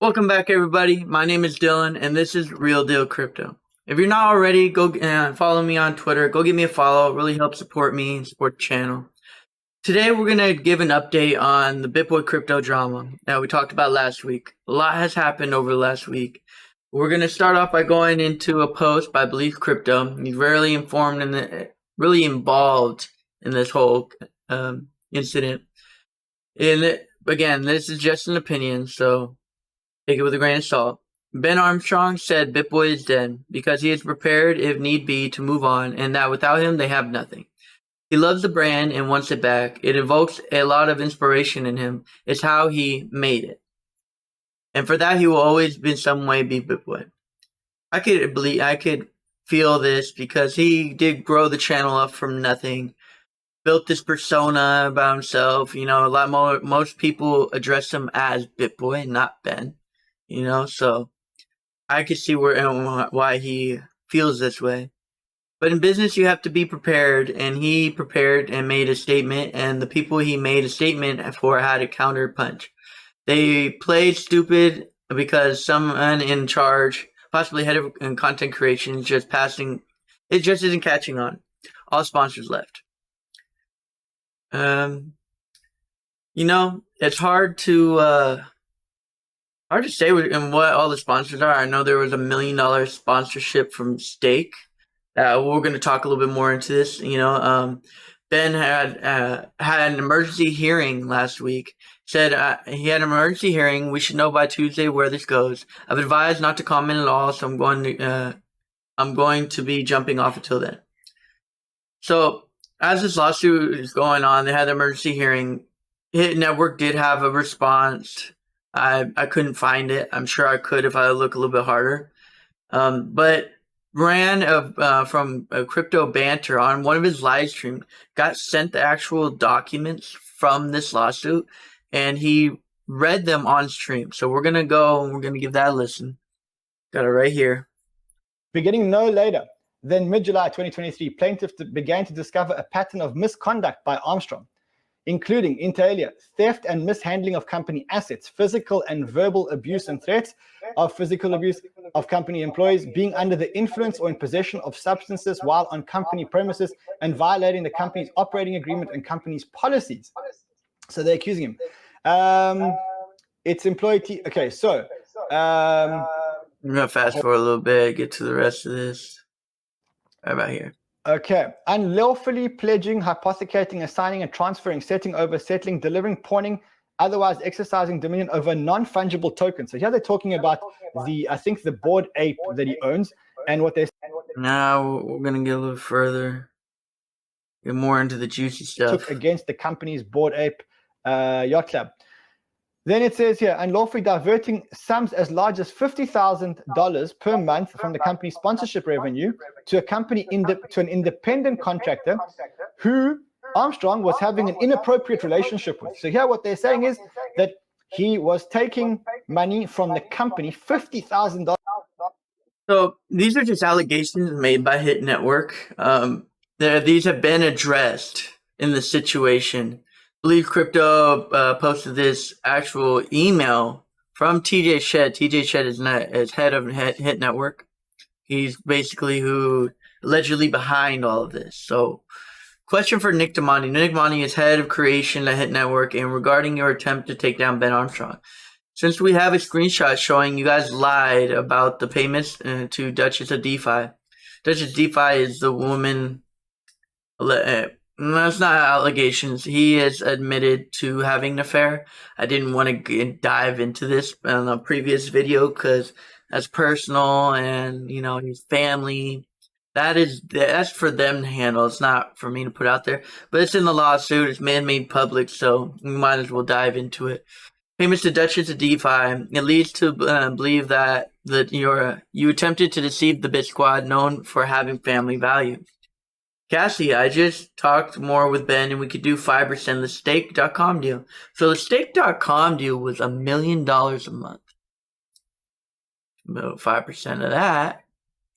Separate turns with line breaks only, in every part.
Welcome back, everybody. My name is Dylan, and this is Real Deal Crypto. If you're not already, go follow me on Twitter. Go give me a follow. It really helps support me and support the channel. Today, we're going to give an update on the Bitboy crypto drama that we talked about last week. A lot has happened over the last week. We're going to start off by going into a post by Believe Crypto. He's really informed and really involved in this whole incident. And again, this is just an opinion, so take it with a grain of salt. Ben Armstrong said Bitboy is dead because he is prepared, if need be, to move on, and that without him, they have nothing. He loves the brand and wants it back. It evokes a lot of inspiration in him. It's how he made it. And for that, he will always, in some way, be Bitboy. I could feel this because he did grow the channel up from nothing. Built this persona about himself. You know, most people address him as Bitboy, not Ben. You know, so I could see why he feels this way. But in business, you have to be prepared, and he prepared and made a statement, and the people he made a statement for had a counter punch. They played stupid because someone in charge, possibly head of content creation, it just isn't catching on. All sponsors left. You know, it's hard to say what all the sponsors are. I know there was $1 million sponsorship from Stake. We're going to talk a little bit more into this. You know, Ben had an emergency hearing last week. Said he had an emergency hearing. We should know by Tuesday where this goes. I've advised not to comment at all, so I'm going to be jumping off until then. So as this lawsuit is going on, they had an emergency hearing. Hit Network did have a response. I couldn't find it. I'm sure I could if I look a little bit harder. But from Crypto Banter on one of his live streams got sent the actual documents from this lawsuit, and he read them on stream. So we're gonna go and we're gonna give that a listen. Got it right here.
Beginning no later than mid-July 2023, plaintiffs began to discover a pattern of misconduct by Armstong, including, inter alia, theft and mishandling of company assets, physical and verbal abuse and threats of physical abuse of company employees, being under the influence or in possession of substances while on company premises, and violating the company's operating agreement and company's policies. So they're accusing him. It's employee. Okay, so
I'm gonna fast forward a little bit, get to the rest of this. Right about here.
Okay. Unlawfully pledging, hypothecating, assigning and transferring, setting over, settling, delivering, pawning, otherwise exercising dominion over non-fungible tokens. So here they're talking about I think the Bored Ape that he owns, and what they're
now we're gonna get a little further, get more into the juicy stuff.
Took against the company's Bored Ape yacht club. Then it says here, unlawfully diverting sums as large as $50,000 per month from the company's sponsorship revenue to an independent contractor who Armstrong was having an inappropriate relationship with. So here what they're saying is that he was taking money from the company, $50,000.
So these are just allegations made by Hit Network. These have been addressed in the situation. Believe Crypto posted this actual email from TJ Shed. TJ Shed is head of Hit Network. He's basically who allegedly behind all of this. So, question for Nick Damani. Nick Damani is head of creation at Hit Network, and regarding your attempt to take down Ben Armstrong. Since we have a screenshot showing you guys lied about the payments to Duchess of DeFi. Duchess DeFi is the woman. That's not allegations. He has admitted to having an affair. I didn't want to dive into this in a previous video because that's personal, and you know his family. That's for them to handle. It's not for me to put out there. But it's in the lawsuit. It's made public, so we might as well dive into it. Payments to Duchess of DeFi. It leads to believe that you attempted to deceive the Bit Squad, known for having family values. Cassie, I just talked more with Ben, and we could do 5% of the Stake.com deal. So the Stake.com deal was $1 million a month. About 5% of that,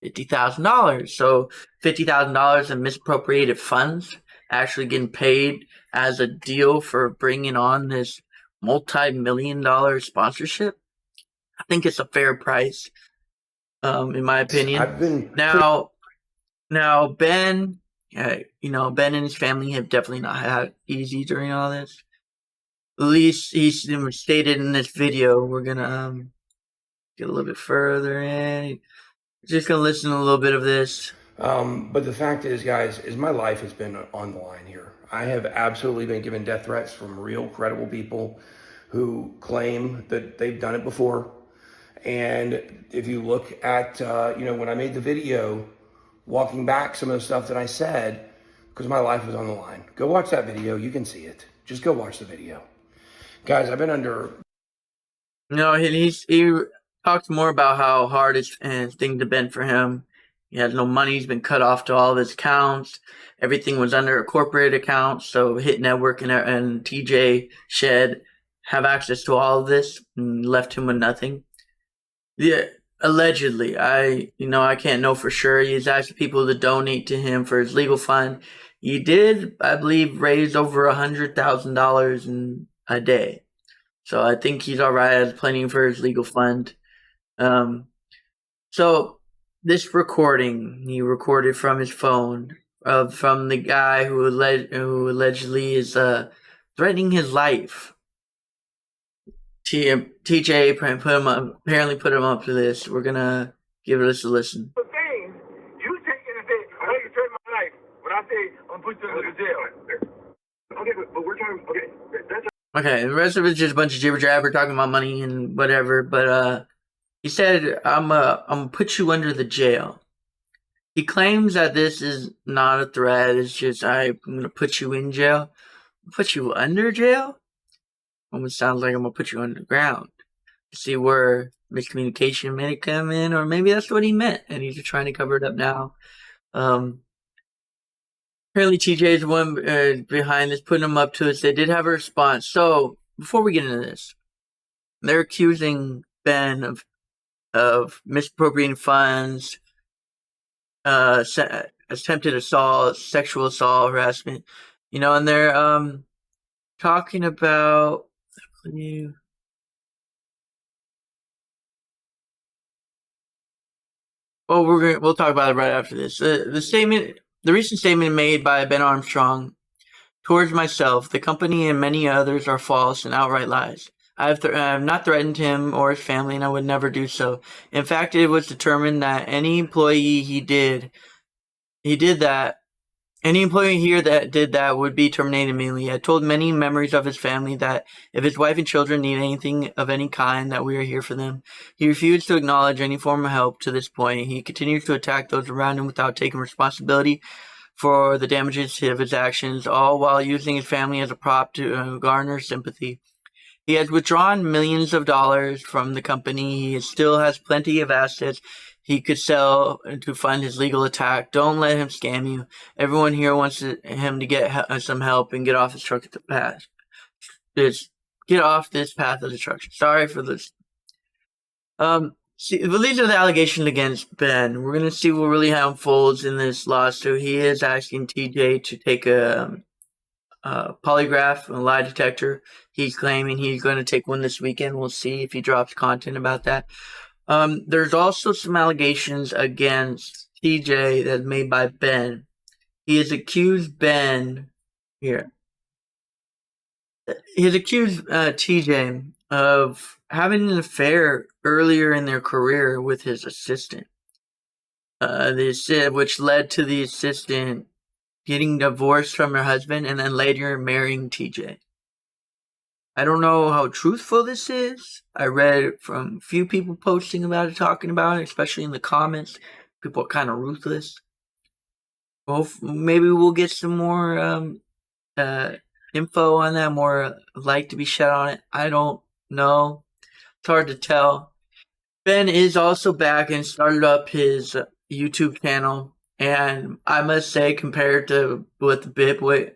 $50,000. So $50,000 in misappropriated funds actually getting paid as a deal for bringing on this multi-million-dollar sponsorship. think it's a fair price, in my opinion.
I've been
Now Ben, Ben and his family have definitely not had easy during all this. At least he's stated in this video. We're gonna get a little bit further in. Just gonna listen to a little bit of this.
but the fact is, guys, is my life has been on the line here. I have absolutely been given death threats from real credible people who claim that they've done it before. And if you look at, when I made the video, walking back some of the stuff that I said, because my life was on the line. Go watch that video. You can see it. Just go watch the video. Guys, I've been under...
No, he talks more about how hard things have been for him. He has no money. He's been cut off to all of his accounts. Everything was under a corporate account. So Hit Network and TJ Shed have access to all of this and left him with nothing. Yeah, allegedly. I can't know for sure. He's asked people to donate to him for his legal fund. He did, I believe, raise over $100,000 in a day. So I think he's all right. Has plenty for his legal fund. So this recording he recorded from his phone from the guy who allegedly is threatening his life. TJ apparently put him up to this. We're gonna give this a listen.
You taking and say, "I know you threatened my life." When I say I'm put you in jail. Okay, but we're talking. Okay, that's.
Okay, the rest of it's just a bunch of jibber jabber talking about money and whatever. But he said, "I'm gonna put you under the jail." He claims that this is not a threat. It's just I'm gonna put you in jail. Put you under jail? Almost sounds like I'm gonna put you underground. See where miscommunication may come in, or maybe that's what he meant, and he's just trying to cover it up now. Apparently, TJ is the one behind this, putting him up to it. They did have a response. So before we get into this, they're accusing Ben of misappropriating funds, attempted assault, sexual assault, harassment. And they're talking about. Well, we'll talk about it right after this. The recent statement made by Ben Armstrong towards myself, the company, and many others are false and outright lies. I have not threatened him or his family, and I would never do so. In fact, it was determined that any employee Any employee here that did that would be terminated immediately. I told many members of his family that if his wife and children need anything of any kind, that we are here for them. He refused to acknowledge any form of help to this point. He continues to attack those around him without taking responsibility for the damages of his actions, all while using his family as a prop to garner sympathy. He has withdrawn millions of dollars from the company. He still has plenty of assets he could sell to fund his legal attack. Don't let him scam you. Everyone here wants him to get some help and get off his truck at the path. Get off this path of destruction. Sorry for this. But these are the allegations against Ben. We're gonna see what really unfolds in this lawsuit. He is asking TJ to take a polygraph, a lie detector. He's claiming he's going to take one this weekend. We'll see if he drops content about that. There's also some allegations against TJ that's made by Ben. He has accused Ben here. He has accused TJ of having an affair earlier in their career with his assistant. Which led to the assistant getting divorced from her husband and then later marrying TJ. I don't know how truthful this is. I read from a few people posting about it, talking about it, especially in the comments. People are kind of ruthless. Well, maybe we'll get some more info on that, more light to be shed on it. I don't know. It's hard to tell. Ben is also back and started up his YouTube channel. And I must say, compared to what Bitboy,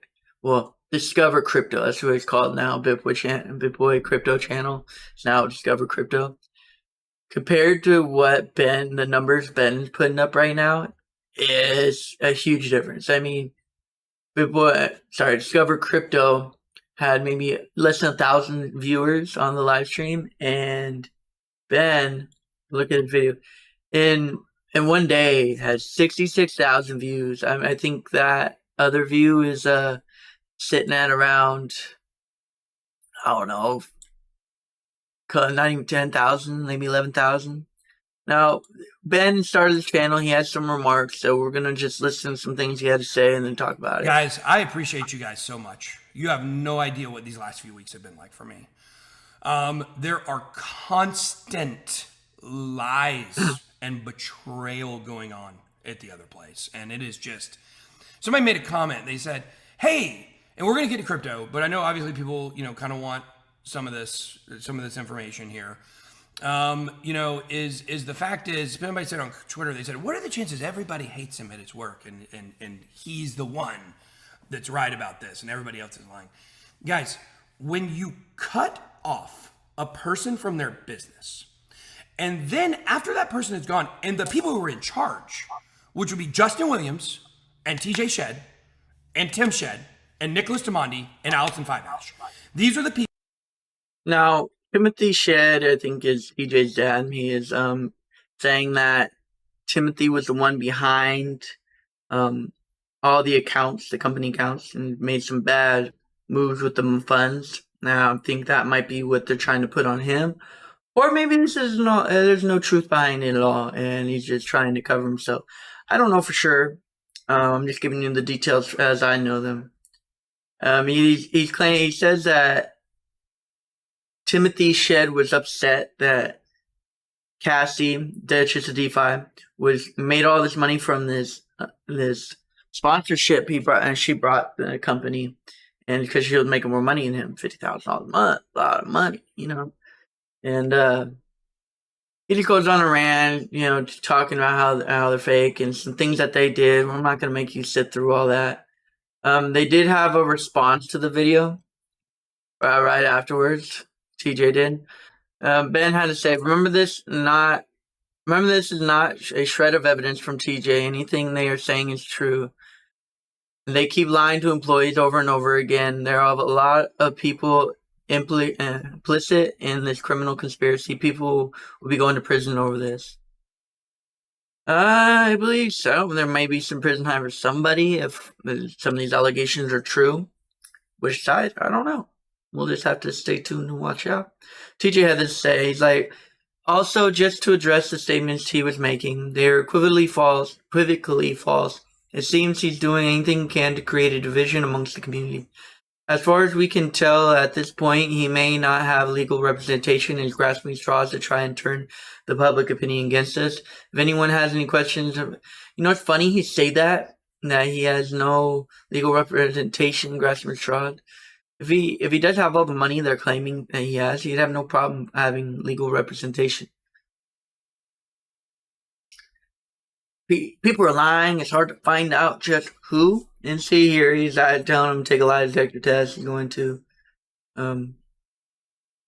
Discover Crypto, that's what it's called now, Bitboy Crypto Channel. It's now Discover Crypto. Compared to what the numbers Ben's putting up right now, is a huge difference. I mean, Discover Crypto had maybe less than 1,000 viewers on the live stream, and Ben, look at the video. In one day, it has 66,000 views. I think that other view is sitting at around, I don't know, not even 10,000, maybe 11,000. Now, Ben started this channel. He has some remarks, so we're gonna just listen to some things he had to say and then talk about it.
Guys, I appreciate you guys so much. You have no idea what these last few weeks have been like for me. There are constant lies and betrayal going on at the other place, and it is just. Somebody made a comment. They said, "Hey," and we're gonna get to crypto, but I know obviously people, kind of want some of this information here. Is the fact is, somebody said on Twitter, they said, what are the chances everybody hates him at his work and he's the one that's right about this and everybody else is lying? Guys, when you cut off a person from their business, and then after that person is gone, and the people who are in charge, which would be Justin Williams and TJ Shed and Tim Shed and Nicholas Demondi and Allison Fiveash, these are the people.
Now, Timothy Shed, I think, is TJ's dad. He is saying that Timothy was the one behind all the accounts, the company accounts, and made some bad moves with the funds. Now, I think that might be what they're trying to put on him. Or maybe this is not, there's no truth behind it at all, and he's just trying to cover himself. I don't know for sure. I'm just giving you the details as I know them. He's claiming, he says that Timothy Shed was upset that Cassie, Duchess of DeFi, made all this money from this sponsorship he brought, and she brought the company, and because she was making more money than him, $50,000 a month, a lot of money, and he just goes on a rant, talking about how they're fake and some things that they did. I'm not gonna make you sit through all that. They did have a response to the video right afterwards. TJ did. Ben had to say, remember this is not a shred of evidence from TJ. Anything they are saying is true. They keep lying to employees over and over again. There are a lot of people implicit in this criminal conspiracy. People will be going to prison over this. I believe so. There may be some prison time for somebody if some of these allegations are true. Which side? I don't know. We'll just have to stay tuned and watch out. TJ had this to say, he's like, also, just to address the statements he was making, they're equivocally false. It seems he's doing anything he can to create a division amongst the community. As far as we can tell at this point, he may not have legal representation and is grasping straws to try and turn the public opinion against us. If anyone has any questions, it's funny he say that he has no legal representation, grasping straws. If he does have all the money they're claiming that he has, he'd have no problem having legal representation. People are lying. It's hard to find out just who. And see here, he's telling him to take a lie detector test. He's going to.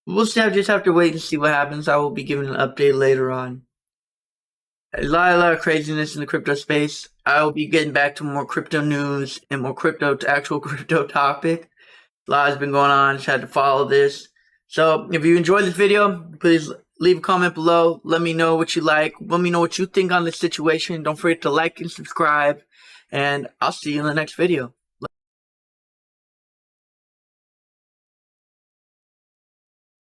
We'll just have to wait and see what happens. I will be giving an update later on. A lot of craziness in the crypto space. I will be getting back to more crypto news and more actual crypto topic. A lot has been going on. Just had to follow this. So if you enjoyed this video, please leave a comment below. Let me know what you like. Let me know what you think on this situation. Don't forget to like and subscribe. And I'll see you in the next video.